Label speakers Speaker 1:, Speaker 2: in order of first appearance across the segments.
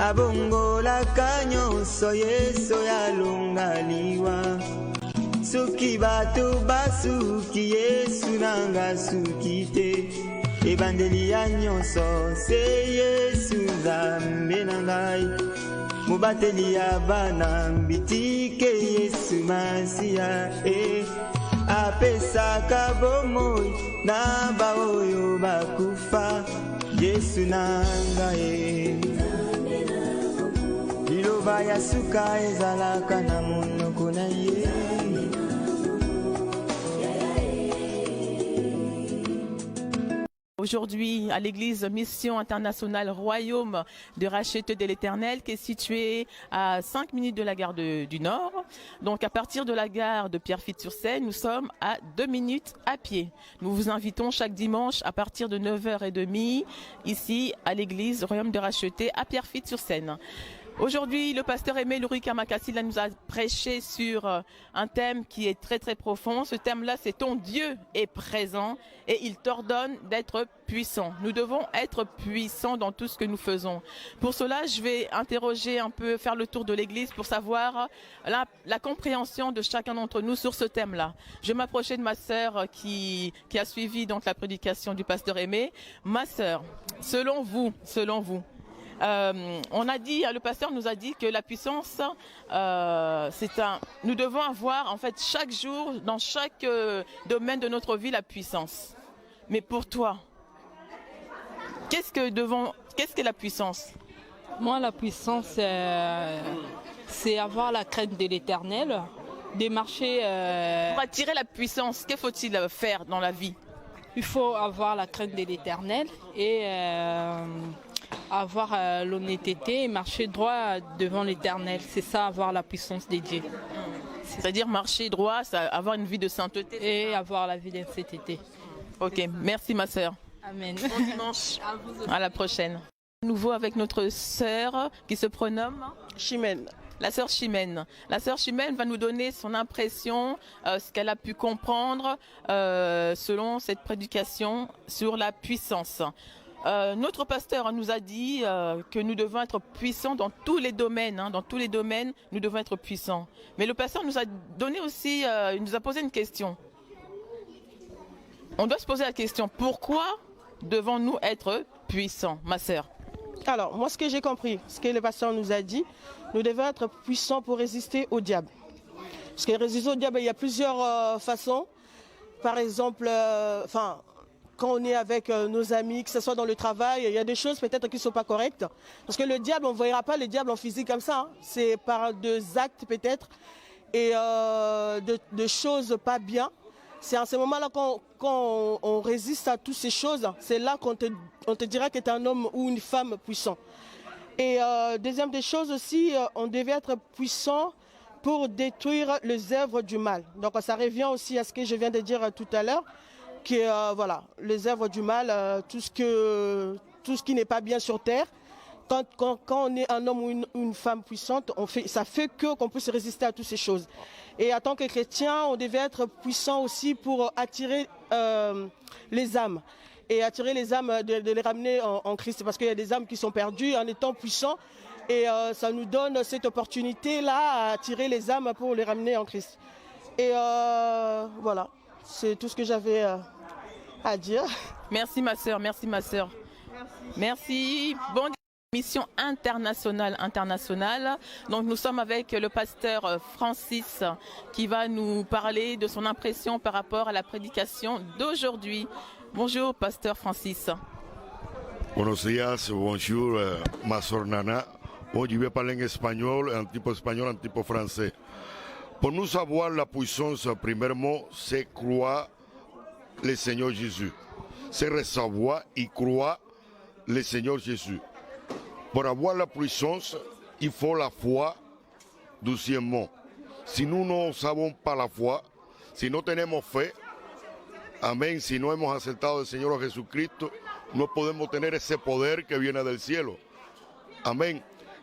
Speaker 1: abongolaka nyonso yesu yalongaliwa suki bato basuki yesu nanga suki te ebandeli ya nyonso se yesu nzambe na ngai mobateli ya bana bitike yesu masiya apesaka bomoi na baoyo bakufa yesu na ngai liloba ya suka ezalaka na monoko na ye.
Speaker 2: Aujourd'hui, à l'église Mission Internationale Royaume de Racheté de l'Éternel, qui est située à 5 minutes de la gare du Nord. Donc, à partir de la gare de Pierrefitte-sur-Seine, nous sommes à 2 minutes à pied. Nous vous invitons chaque dimanche à partir de 9h30 ici à l'église Royaume de Racheté à Pierrefitte-sur-Seine. Aujourd'hui, le pasteur Aimé Louis Kamakasi nous a prêché sur un thème qui est très très profond. Ce thème-là, c'est ton Dieu est présent et il t'ordonne d'être puissant. Nous devons être puissants dans tout ce que nous faisons. Pour cela, je vais interroger un peu, faire le tour de l'église pour savoir la compréhension de chacun d'entre nous sur ce thème-là. Je vais m'approcher de ma sœur qui a suivi donc la prédication du pasteur Aimé. Ma sœur, selon vous, on a dit, le pasteur nous a dit que la puissance, nous devons avoir en fait chaque jour, dans chaque domaine de notre vie, la puissance. Mais pour toi, qu'est-ce que la puissance?
Speaker 3: Moi, la puissance, c'est avoir la crainte de l'Éternel, de marcher.
Speaker 2: Pour attirer la puissance, que faut-il faire dans la vie?
Speaker 3: Il faut avoir la crainte de l'Éternel et avoir l'honnêteté et marcher droit devant l'Éternel. C'est ça, avoir la puissance de Dieu.
Speaker 2: C'est-à-dire marcher droit, avoir une vie de sainteté.
Speaker 3: Et avoir la vie de sainteté.
Speaker 2: Ok, merci ma sœur.
Speaker 3: Amen.
Speaker 2: Bon dimanche. À la prochaine. Nouveau avec notre sœur qui se prénomme
Speaker 4: Chimène.
Speaker 2: La sœur Chimène. La sœur Chimène va nous donner son impression, ce qu'elle a pu comprendre selon cette prédication sur la puissance. Notre pasteur nous a dit que nous devons être puissants dans tous les domaines. Dans tous les domaines, nous devons être puissants. Mais le pasteur nous a donné aussi, il nous a posé une question. On doit se poser la question, pourquoi devons-nous être puissants, ma sœur?
Speaker 4: Alors, moi, ce que j'ai compris, ce que le pasteur nous a dit, nous devons être puissants pour résister au diable. Parce que résister au diable, il y a plusieurs façons. Par exemple, quand on est avec nos amis, que ce soit dans le travail, il y a des choses peut-être qui ne sont pas correctes. Parce que le diable, on ne verra pas le diable en physique comme ça. C'est par des actes peut-être et de choses pas bien. C'est à ce moment-là quand on résiste à toutes ces choses, c'est là qu'on te dira que tu es un homme ou une femme puissant. Et deuxième des choses aussi, on devait être puissant pour détruire les œuvres du mal. Donc ça revient aussi à ce que je viens de dire tout à l'heure, que voilà, les œuvres du mal, tout ce qui n'est pas bien sur terre. Quand on est un homme ou une femme puissante, ça fait qu'on puisse résister à toutes ces choses. Et en tant que chrétien, on devait être puissant aussi pour attirer les âmes. Et attirer les âmes, de les ramener en Christ. Parce qu'il y a des âmes qui sont perdues en étant puissants. Et ça nous donne cette opportunité-là à attirer les âmes pour les ramener en Christ. Et voilà, c'est tout ce que j'avais à dire.
Speaker 2: Merci ma sœur, merci ma sœur. Merci. Bon Mission internationale. Donc nous sommes avec le pasteur Francis qui va nous parler de son impression par rapport à la prédication d'aujourd'hui. Bonjour pasteur Francis.
Speaker 5: Buenos días, bonjour ma sœur Nana. Bon, je vais parler en espagnol, un petit peu français. Pour nous savoir la puissance, premièrement, c'est croire le Seigneur Jésus. C'est recevoir et croire le Seigneur Jésus. Pour avoir la puissance, il faut la foi, deuxièmement. Si nous ne savons pas la foi, si no tenemos fe, amén, si no hemos aceptado al Señor Jesucristo, no podemos tener ese poder que viene del cielo. Amén.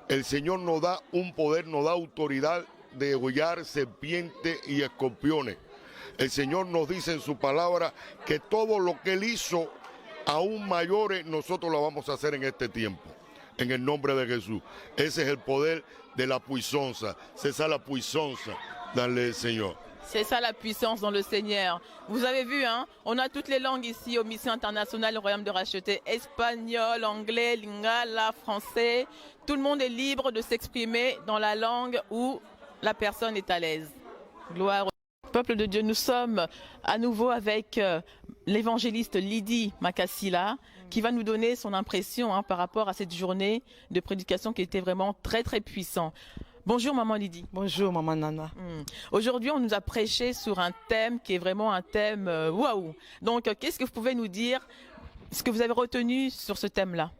Speaker 5: El Señor nos da un poder, nos da autoridad de degollar serpientes y escorpiones. El Señor nos dice en su palabra que todo lo que Él hizo, aún mayores, nosotros lo vamos a hacer en este tiempo. en el nombre de Jesús. Ese es el poder de la puissance. C'est ça la puissance dans le Seigneur.
Speaker 2: C'est ça la puissance dans le Seigneur. Vous avez vu, hein, on a toutes les langues ici aux missions internationales, au Royaume de Racheté. Espagnol, anglais, lingala, français. Tout le monde est libre de s'exprimer dans la langue où la personne est à l'aise. Gloire au peuple de Dieu. Nous sommes à nouveau avec l'évangéliste Lydie Makassila qui va nous donner son impression par rapport à cette journée de prédication qui était vraiment très très puissante. Bonjour maman Lydie.
Speaker 4: Bonjour maman Nana.
Speaker 2: Aujourd'hui, on nous a prêché sur un thème qui est vraiment un thème waouh. Donc, qu'est-ce que vous pouvez nous dire, ce que vous avez retenu sur ce thème-là?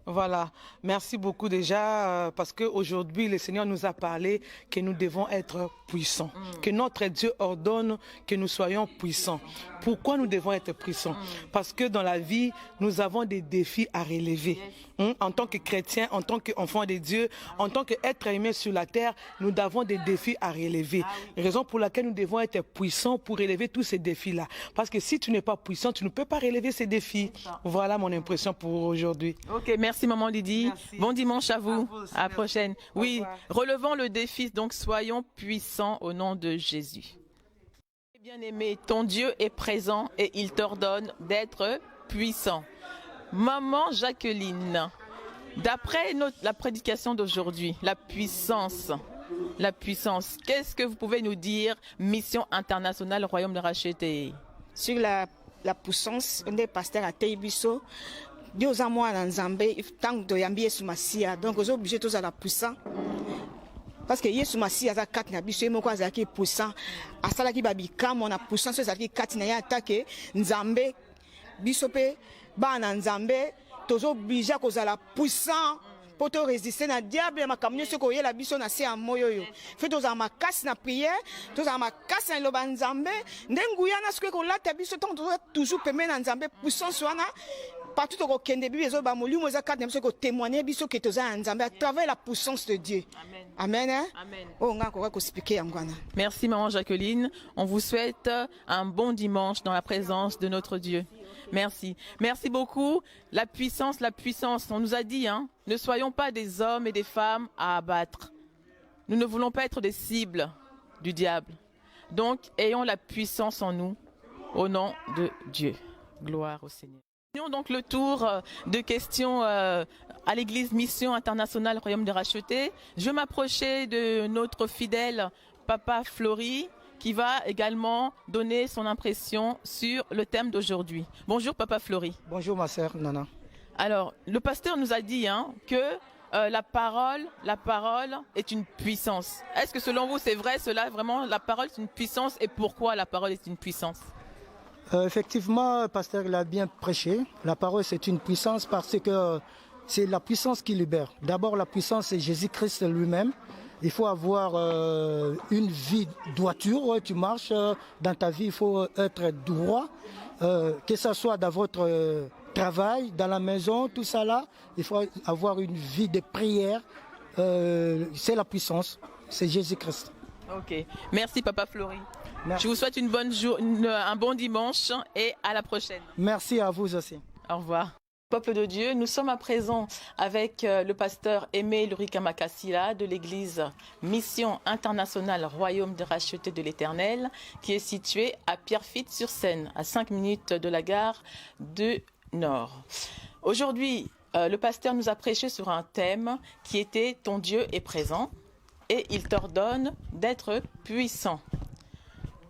Speaker 4: Voilà, merci beaucoup déjà parce qu'aujourd'hui le Seigneur nous a parlé que nous devons être puissants, que notre Dieu ordonne que nous soyons puissants. Pourquoi nous devons être puissants? Parce que dans la vie, nous avons des défis à relever. En tant que chrétiens, en tant qu'enfants de Dieu, en tant qu'êtres aimés sur la terre, nous avons des défis à relever. Raison pour laquelle nous devons être puissants pour relever tous ces défis-là. Parce que si tu n'es pas puissant, tu ne peux pas relever ces défis. Voilà mon impression pour aujourd'hui.
Speaker 2: Ok, merci maman Lydie.
Speaker 4: Merci.
Speaker 2: Bon dimanche à vous.
Speaker 4: aussi,
Speaker 2: À la prochaine.
Speaker 4: Au
Speaker 2: Oui,
Speaker 4: revoir.
Speaker 2: relevons le défi, donc soyons puissants au nom de Jésus. Bien-aimé, ton Dieu est présent et il t'ordonne d'être puissant. Maman Jacqueline, d'après la prédication d'aujourd'hui, la puissance, qu'est-ce que vous pouvez nous dire, Mission internationale Royaume de Racheté?
Speaker 6: Sur la puissance, on est pasteur à Teibiso. Dieu a moi dans Zambé, tant de yambi sous Massia, donc aux obligés tous à la puissance. Parce que Yesu Massia a 4 nabiso, et moi qui est puissant. À ça qui babi kam on a puissance, ça qui 4 na attaqué Nzambé, bisope, ban Nzambé, tous obligés cause à la puissance. Pour te résister na diable ma kamnyo ce ko yela biso na se amoyo fait tous à ma casse na prière tous à ma casse na loba Nzambe ndenguya na ce ko lata biso tant toujours permet na Nzambe puissance wana partout au kende bi bezo ba molimo za kadna biso ko témoigner biso que tous à Nzambe à travers la puissance de Dieu. Amen. Amen.
Speaker 2: Amen.
Speaker 6: Oh nga ko expliquer yangwana.
Speaker 2: Merci maman Jacqueline. On vous souhaite un bon dimanche dans la présence de notre Dieu. Merci. Merci beaucoup. La puissance, on nous a dit, ne soyons pas des hommes et des femmes à abattre. Nous ne voulons pas être des cibles du diable. Donc, ayons la puissance en nous, au nom de Dieu. Gloire au Seigneur. Nous avons donc le tour de questions à l'église Mission internationale Royaume de Racheté. Je vais m'approcher de notre fidèle Papa Flory, qui va également donner son impression sur le thème d'aujourd'hui. Bonjour Papa Flory.
Speaker 7: Bonjour ma sœur Nana.
Speaker 2: Alors, le pasteur nous a dit que la parole est une puissance. Est-ce que selon vous c'est vrai cela, vraiment la parole est une puissance, et pourquoi la parole est une puissance?
Speaker 7: Effectivement, le pasteur il a bien prêché. La parole c'est une puissance parce que c'est la puissance qui libère. D'abord la puissance c'est Jésus-Christ lui-même. Il faut avoir une vie droiture. Tu marches dans ta vie, il faut être droit. Que ce soit dans votre travail, dans la maison, tout ça là, il faut avoir une vie de prière. C'est la puissance, c'est Jésus-Christ.
Speaker 2: Ok, merci Papa Flory.
Speaker 7: Merci.
Speaker 2: Je vous souhaite une bonne un bon dimanche et à la prochaine.
Speaker 7: Merci à vous aussi.
Speaker 2: Au revoir. Peuple de Dieu, nous sommes à présent avec le pasteur Aimé Lurika Makassila de l'église Mission internationale Royaume de Racheté de l'Éternel, qui est située à Pierrefitte-sur-Seine, à 5 minutes de la gare de Nord. Aujourd'hui, le pasteur nous a prêché sur un thème qui était « Ton Dieu est présent et il t'ordonne d'être puissant ».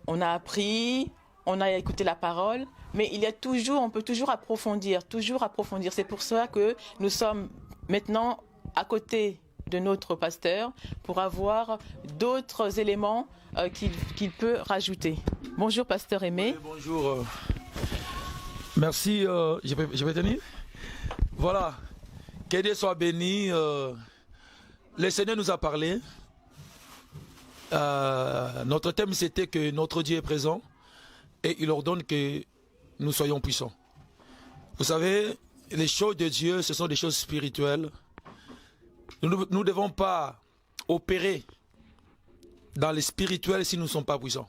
Speaker 2: On a appris, on a écouté la parole, mais on peut toujours approfondir. C'est pour cela que nous sommes maintenant à côté de notre pasteur pour avoir d'autres éléments qu'il peut rajouter. Bonjour pasteur Aimé.
Speaker 8: Bonjour. Merci, je vais tenir. Voilà, que Dieu soit béni. Le Seigneur nous a parlé. Notre thème c'était que notre Dieu est présent et il ordonne que nous soyons puissants. Vous savez, les choses de Dieu, ce sont des choses spirituelles. Nous ne devons pas opérer dans les spirituels si nous ne sommes pas puissants.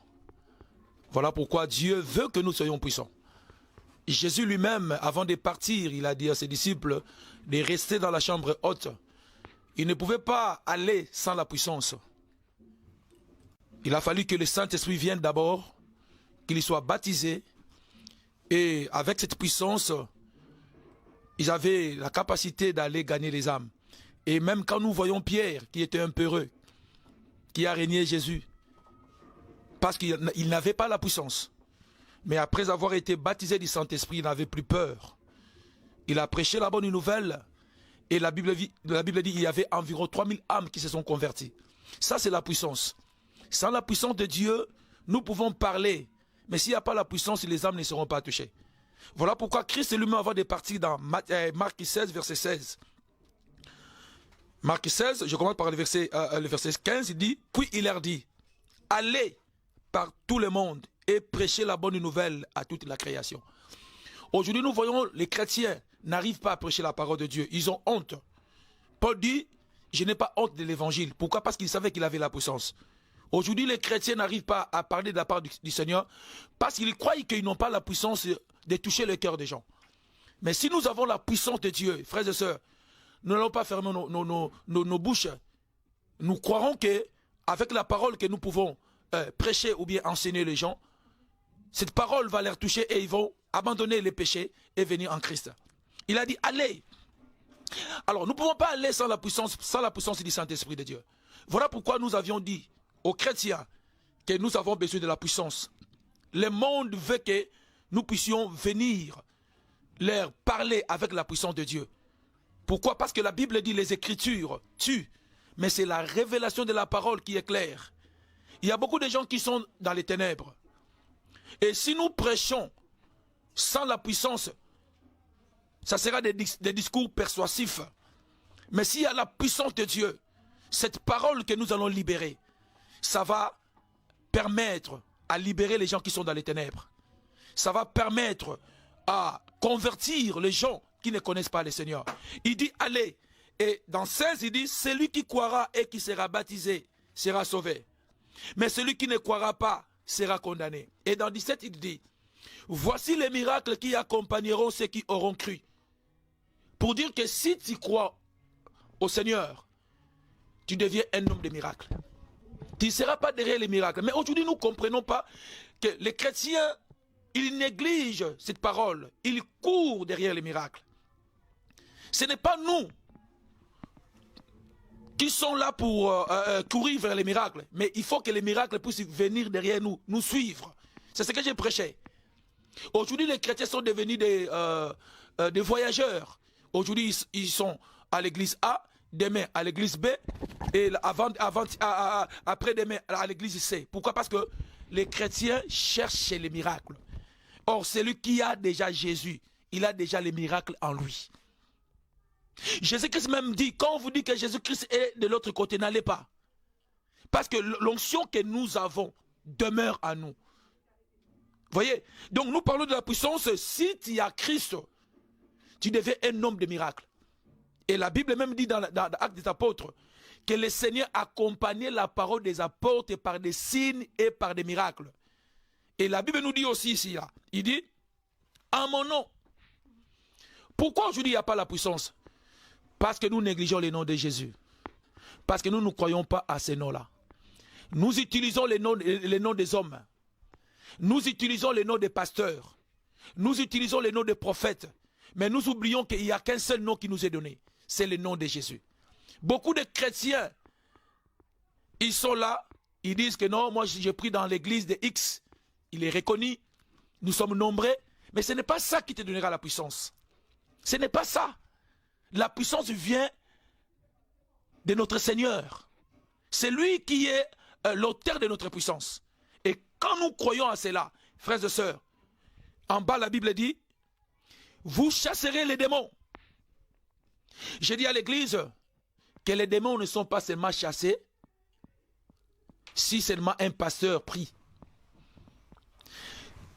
Speaker 8: Voilà pourquoi Dieu veut que nous soyons puissants. Jésus lui-même, avant de partir, il a dit à ses disciples de rester dans la chambre haute. Il ne pouvait pas aller sans la puissance. Il a fallu que le Saint-Esprit vienne d'abord, qu'il soit baptisé. Et avec cette puissance, ils avaient la capacité d'aller gagner les âmes. Et même quand nous voyons Pierre, qui était un peureux, qui a régné Jésus, parce qu'il n'avait pas la puissance. Mais après avoir été baptisé du Saint-Esprit, il n'avait plus peur. Il a prêché la bonne nouvelle. Et la Bible dit qu'il y avait environ 3000 âmes qui se sont converties. Ça, c'est la puissance. Sans la puissance de Dieu, nous pouvons parler. Mais s'il n'y a pas la puissance, les âmes ne seront pas touchées. Voilà pourquoi Christ lui-même, avant de partir dans Marc 16, verset 16. Marc 16, je commence par le verset 15, il dit, puis il leur dit, allez par tout le monde et prêchez la bonne nouvelle à toute la création. Aujourd'hui, nous voyons les chrétiens n'arrivent pas à prêcher la parole de Dieu. Ils ont honte. Paul dit, je n'ai pas honte de l'évangile. Pourquoi? Parce qu'il savait qu'il avait la puissance. Aujourd'hui, les chrétiens n'arrivent pas à parler de la part du Seigneur parce qu'ils croient qu'ils n'ont pas la puissance de toucher le cœur des gens. Mais si nous avons la puissance de Dieu, frères et sœurs, nous n'allons pas fermer nos bouches. Nous croirons qu'avec la parole que nous pouvons prêcher ou bien enseigner les gens, cette parole va les toucher et ils vont abandonner les péchés et venir en Christ. Il a dit, allez. Alors, nous ne pouvons pas aller sans la puissance du Saint-Esprit de Dieu. Voilà pourquoi nous avions dit aux chrétiens que nous avons besoin de la puissance. Le monde veut que nous puissions venir leur parler avec la puissance de Dieu. Pourquoi? Parce que la Bible dit les Écritures tuent, mais c'est la révélation de la parole qui est claire. Il y a beaucoup de gens qui sont dans les ténèbres. Et si nous prêchons sans la puissance, ça sera des discours persuasifs. Mais s'il y a la puissance de Dieu, cette parole que nous allons libérer, ça va permettre à libérer les gens qui sont dans les ténèbres. Ça va permettre à convertir les gens qui ne connaissent pas le Seigneur. Il dit, allez. Et dans 16, il dit, celui qui croira et qui sera baptisé sera sauvé. Mais celui qui ne croira pas sera condamné. Et dans 17, il dit, voici les miracles qui accompagneront ceux qui auront cru. Pour dire que si tu crois au Seigneur, tu deviens un homme de miracles. Tu ne seras pas derrière les miracles. Mais aujourd'hui, nous ne comprenons pas que les chrétiens, ils négligent cette parole. Ils courent derrière les miracles. Ce n'est pas nous qui sommes là pour courir vers les miracles. Mais il faut que les miracles puissent venir derrière nous, nous suivre. C'est ce que j'ai prêché. Aujourd'hui, les chrétiens sont devenus des voyageurs. Aujourd'hui, ils sont à l'église A, demain à l'église B, et après-demain à l'église C. Pourquoi? Parce que les chrétiens cherchent les miracles. Or, celui qui a déjà Jésus, il a déjà les miracles en lui. Jésus-Christ même dit, quand on vous dit que Jésus-Christ est de l'autre côté, n'allez pas. Parce que l'onction que nous avons demeure à nous. Voyez? Donc nous parlons de la puissance. Si tu as Christ, tu deviens un homme de miracles. Et la Bible même dit dans l'Acte des Apôtres que le Seigneur accompagnait la parole des apôtres par des signes et par des miracles. Et la Bible nous dit aussi ici, là, il dit, en mon nom. Pourquoi aujourd'hui il n'y a pas la puissance? Parce que nous négligeons les noms de Jésus. Parce que nous ne croyons pas à ces noms-là. Nous utilisons les noms des hommes. Nous utilisons les noms des pasteurs. Nous utilisons les noms des prophètes. Mais nous oublions qu'il n'y a qu'un seul nom qui nous est donné. C'est le nom de Jésus. Beaucoup de chrétiens, ils sont là, ils disent que non, moi j'ai pris dans l'église de X. Il est reconnu, nous sommes nombreux. Mais ce n'est pas ça qui te donnera la puissance. Ce n'est pas ça. La puissance vient de notre Seigneur. C'est lui qui est l'auteur de notre puissance. Et quand nous croyons à cela, frères et sœurs, en bas la Bible dit, vous chasserez les démons. J'ai dit à l'église que les démons ne sont pas seulement chassés si seulement un pasteur prie.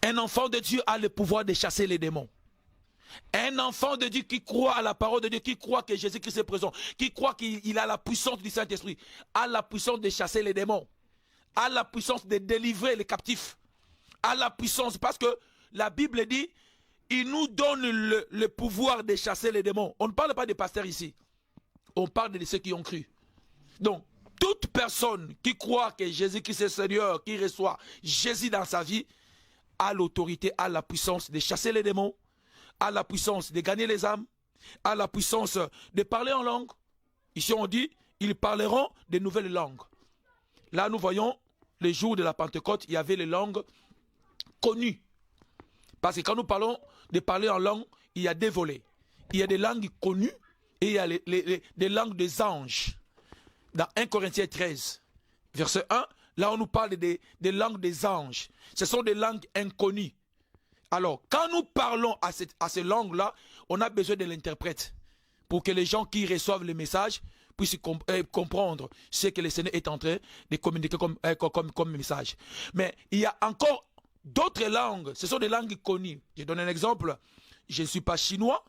Speaker 8: Un enfant de Dieu a le pouvoir de chasser les démons. Un enfant de Dieu qui croit à la parole de Dieu, qui croit que Jésus-Christ est présent, qui croit qu'il a la puissance du Saint-Esprit, a la puissance de chasser les démons, a la puissance de délivrer les captifs, a la puissance, parce que la Bible dit, il nous donne le pouvoir de chasser les démons. On ne parle pas des pasteurs ici. On parle de ceux qui ont cru. Donc, toute personne qui croit que Jésus-Christ est Seigneur, qui reçoit Jésus dans sa vie, a l'autorité, a la puissance de chasser les démons, a la puissance de gagner les âmes, a la puissance de parler en langue. Ici on dit, ils parleront de nouvelles langues. Là nous voyons, les jours de la Pentecôte, il y avait les langues connues. Parce que quand nous parlons de parler en langue, il y a des volets. Il y a des langues connues et il y a des langues des anges. Dans 1 Corinthiens 13, verset 1, là on nous parle des langues des anges. Ce sont des langues inconnues. Alors, quand nous parlons à ces langues-là, on a besoin de l'interprète pour que les gens qui reçoivent le message puissent comprendre ce que le Seigneur est en train de communiquer comme message. Mais il y a encore d'autres langues, ce sont des langues connues. Je donne un exemple, je ne suis pas chinois,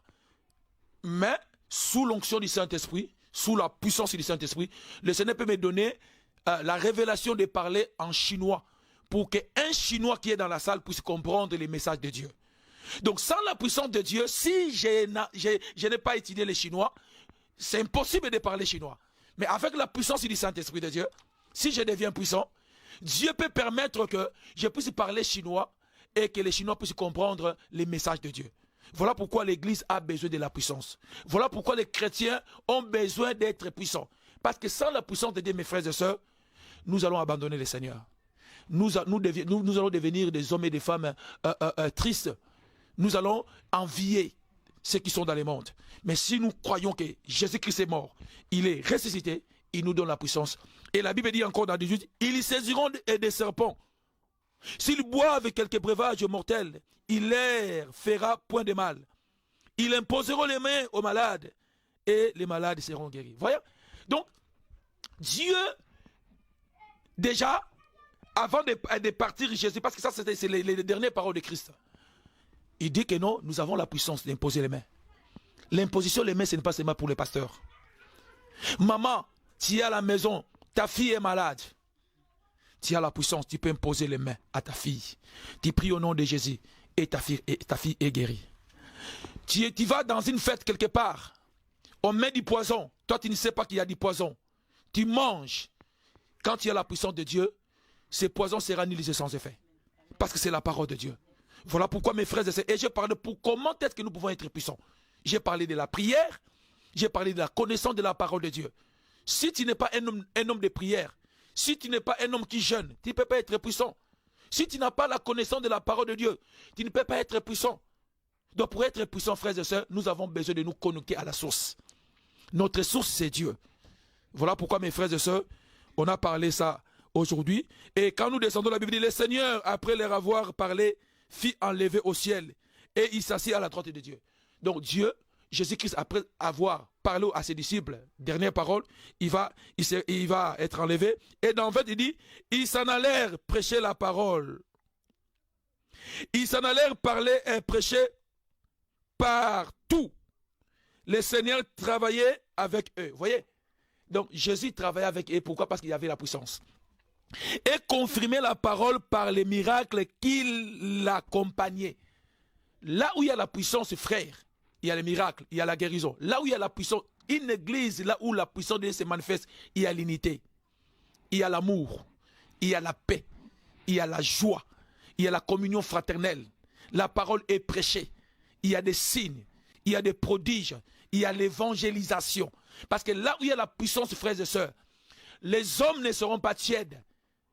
Speaker 8: mais sous l'onction du Saint-Esprit, sous la puissance du Saint-Esprit, le Seigneur peut me donner la révélation de parler en chinois pour qu'un Chinois qui est dans la salle puisse comprendre les messages de Dieu. Donc sans la puissance de Dieu, si je n'ai pas étudié les Chinois, c'est impossible de parler chinois. Mais avec la puissance du Saint-Esprit de Dieu, si je deviens puissant, Dieu peut permettre que je puisse parler chinois et que les Chinois puissent comprendre les messages de Dieu. Voilà pourquoi l'Église a besoin de la puissance. Voilà pourquoi les chrétiens ont besoin d'être puissants. Parce que sans la puissance de Dieu, mes frères et sœurs, nous allons abandonner le Seigneur. Nous allons devenir des hommes et des femmes tristes. Nous allons envier ceux qui sont dans le monde. Mais si nous croyons que Jésus-Christ est mort, il est ressuscité, il nous donne la puissance. Et la Bible dit encore dans 18, ils saisiront des serpents. S'ils boivent quelques breuvages mortels, il leur fera point de mal. Ils imposeront les mains aux malades et les malades seront guéris. Voyez? Donc, Dieu, déjà, avant de partir, Jésus, parce que ça c'est les dernières paroles de Christ, il dit que non, nous avons la puissance d'imposer les mains. L'imposition des mains, ce n'est pas seulement pour les pasteurs. Maman, tu es à la maison, ta fille est malade. Tu as la puissance, tu peux imposer les mains à ta fille. Tu pries au nom de Jésus et ta fille est guérie. Tu vas dans une fête quelque part, on met du poison, toi tu ne sais pas qu'il y a du poison. Tu manges. Quand tu as la puissance de Dieu, ce poison sera nilisé sans effet. Parce que c'est la parole de Dieu. Voilà pourquoi mes frères et sœurs, et je parle pour comment est-ce que nous pouvons être puissants. J'ai parlé de la prière, j'ai parlé de la connaissance de la parole de Dieu. Si tu n'es pas un homme de prière, si tu n'es pas un homme qui jeûne, tu ne peux pas être puissant. Si tu n'as pas la connaissance de la parole de Dieu, tu ne peux pas être puissant. Donc pour être puissant, frères et sœurs, nous avons besoin de nous connecter à la source. Notre source, c'est Dieu. Voilà pourquoi mes frères et sœurs, on a parlé ça aujourd'hui. Et quand nous descendons, la Bible dit, le Seigneur, après leur avoir parlé, fit enlever au ciel et il s'assit à la droite de Dieu. Donc Dieu, Jésus-Christ, après avoir parlé à ses disciples, dernière parole, il va être enlevé. Et dans 20, il dit, ils s'en allèrent prêcher la parole. Ils s'en allèrent parler et prêcher partout. Le Seigneur travaillait avec eux. Vous voyez? Donc Jésus travaillait avec eux. Pourquoi? Parce qu'il y avait la puissance. Et confirmer la parole par les miracles qui l'accompagnaient. Là où il y a la puissance, frère, il y a les miracles, il y a la guérison. Là où il y a la puissance, une église, là où la puissance de Dieu se manifeste, il y a l'unité, il y a l'amour, il y a la paix, il y a la joie, il y a la communion fraternelle. La parole est prêchée, il y a des signes, il y a des prodiges, il y a l'évangélisation. Parce que là où il y a la puissance, frères et sœurs, les hommes ne seront pas tièdes,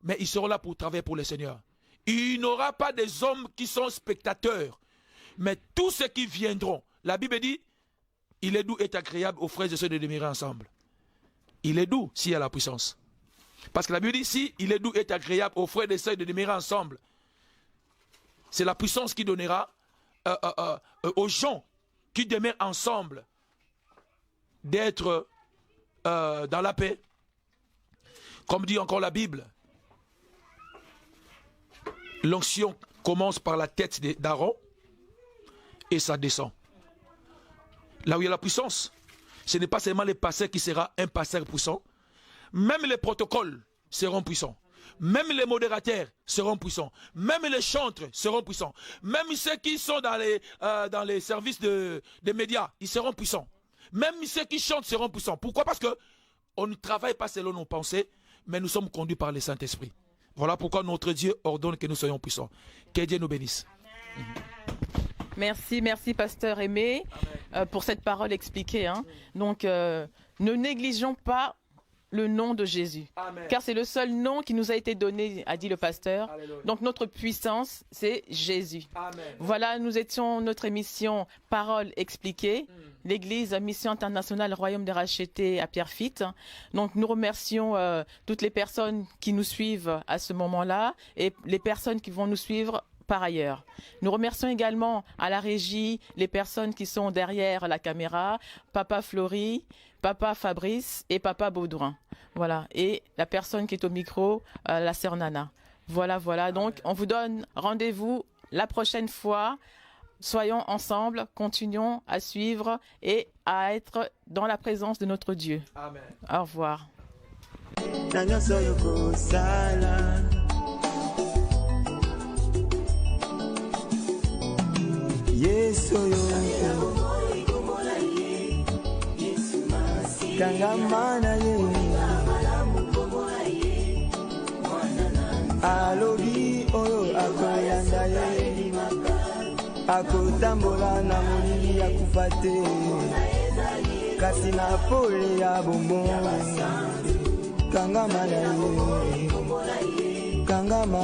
Speaker 8: mais ils seront là pour travailler pour le Seigneur. Il n'y aura pas des hommes qui sont spectateurs, mais tous ceux qui viendront. La Bible dit, il est doux et agréable aux frères et sœurs de demeurer ensemble. Il est doux s'il y a la puissance. Parce que la Bible dit, si il est doux et agréable aux frères et sœurs de demeurer ensemble, c'est la puissance qui donnera aux gens qui demeurent ensemble d'être dans la paix. Comme dit encore la Bible, l'onction commence par la tête d'Aaron et ça descend. Là où il y a la puissance, ce n'est pas seulement le pasteur qui sera un pasteur puissant, même les protocoles seront puissants. Même les modérateurs seront puissants. Même les chantres seront puissants. Même ceux qui sont dans les services des médias, ils seront puissants. Même ceux qui chantent seront puissants. Pourquoi? Parce que on ne travaille pas selon nos pensées, mais nous sommes conduits par le Saint-Esprit. Voilà pourquoi notre Dieu ordonne que nous soyons puissants. Que Dieu nous bénisse.
Speaker 2: Merci, merci Pasteur Aimé pour cette parole expliquée. Hein. Donc, ne négligeons pas le nom de Jésus. Amen. Car c'est le seul nom qui nous a été donné, a dit le pasteur. Alléluia. Donc notre puissance, c'est Jésus. Amen. Voilà, nous étions notre émission Parole expliquée, l'Église Mission Internationale Royaume des Rachetés à Pierrefitte. Donc nous remercions toutes les personnes qui nous suivent à ce moment-là et les personnes qui vont nous suivre par ailleurs. Nous remercions également à la régie les personnes qui sont derrière la caméra, Papa Flory, Papa Fabrice et Papa Baudouin. Voilà. Et la personne qui est au micro, la sœur Nana. Voilà, voilà. Donc, on vous donne rendez-vous la prochaine fois. Soyons ensemble, continuons à suivre et à être dans la présence de notre Dieu. Amen. Au revoir.
Speaker 1: Kangamana ye alobi oyo akoyanda ye akotambola na molili ya kufa te kasi na pole ya bombo kangamana ye kangama